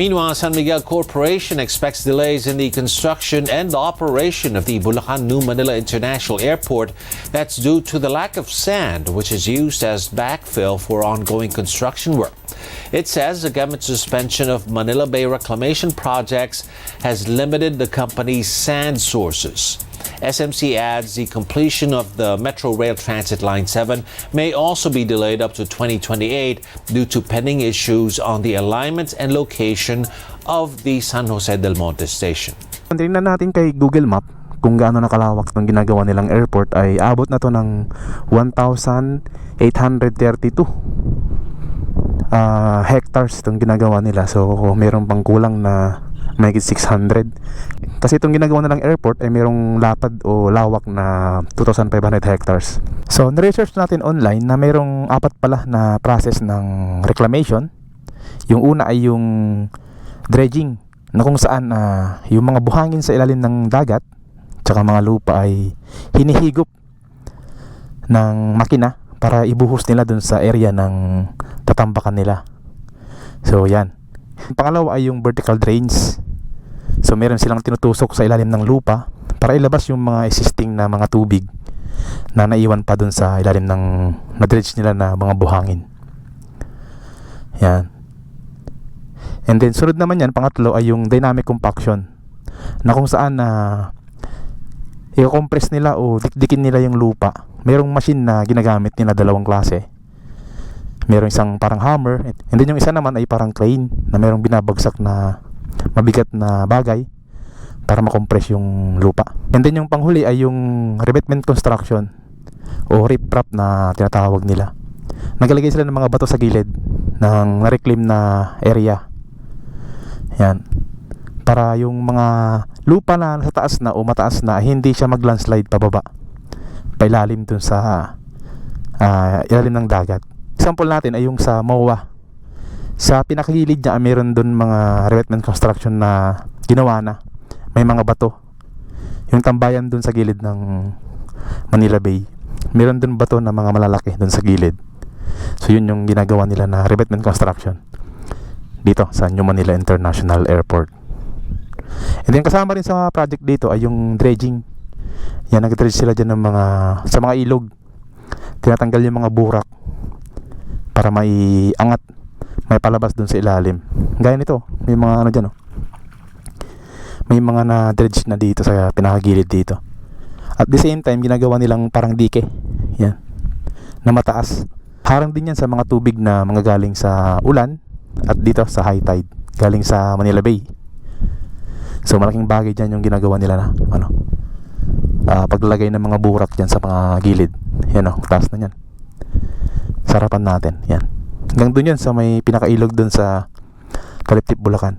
Meanwhile, San Miguel Corporation expects delays in the construction and operation of the Bulacan New Manila International Airport. That's due to the lack of sand, which is used as backfill for ongoing construction work. It says the government suspension of Manila Bay reclamation projects has limited the company's sand sources. SMC adds the completion of the Metro Rail Transit Line 7 may also be delayed up to 2028 due to pending issues on the alignment and location of the San Jose del Monte station. Tingnan natin kay Google Map kung gaano nakalawak itong ginagawa nilang airport. Ay abot na to ng 1,832 hectares itong ginagawa nila. So mayroon pang kulang na mahigit 600. Kasi itong ginagawa nilang airport ay mayroong lapad o lawak na 2,500 hectares. So na-research natin online na mayroong apat pala na process ng reclamation. Yung una ay yung dredging, na kung saan yung mga buhangin sa ilalim ng dagat tsaka mga lupa ay hinihigop ng makina para ibuhos nila dun sa area ng tatambakan nila. So yan. Pangalawa ay yung vertical drains. So meron silang tinutusok sa ilalim ng lupa para ilabas yung mga existing na mga tubig na naiwan pa dun sa ilalim ng na-dredge nila na mga buhangin. Yan. And then sunod naman yan, pangatlo ay yung dynamic compaction, na kung saan i-compress nila o dikdikin nila yung lupa. Merong machine na ginagamit nila, dalawang klase. Merong isang parang hammer, and then yung isa naman ay parang crane na merong binabagsak na mabigat na bagay para makompress yung lupa. And then yung panghuli ay yung revetment construction o riprap na tinatawag nila. Naglalagay sila ng mga bato sa gilid ng na-reclaim na area. Yan. Para yung mga lupa na sa taas na o mataas na hindi siya mag-landslide pababa, pailalim dun sa ilalim ng dagat. Example natin ay yung sa MOA. Sa pinakagilid niya, mayroon dun mga revetment construction na ginawa na. May mga bato. Yung tambayan dun sa gilid ng Manila Bay, mayroon dun bato na mga malalaki dun sa gilid. So yun yung ginagawa nila na revetment construction dito sa New Manila International Airport. And then kasama rin sa project dito ay yung dredging. Yan, nag-dredge sila dyan ng sa mga ilog. Tinatanggal yung mga burak para may angat, may palabas dun sa ilalim. Gaya nito, may mga ano dyan, may mga na-dredge na dito sa pinakagilid dito. At the same time, ginagawa nilang parang dike. Yan, na mataas. Harang din yan sa mga tubig na mga galing sa ulan at dito sa high tide, galing sa Manila Bay. So malaking bagay dyan yung ginagawa nila na paglalagay ng mga burak dyan sa mga gilid. Yan taas na yan. Sarapan natin, yan. Hanggang dun yan sa may pinakailog dun sa Kaliptip, Bulacan.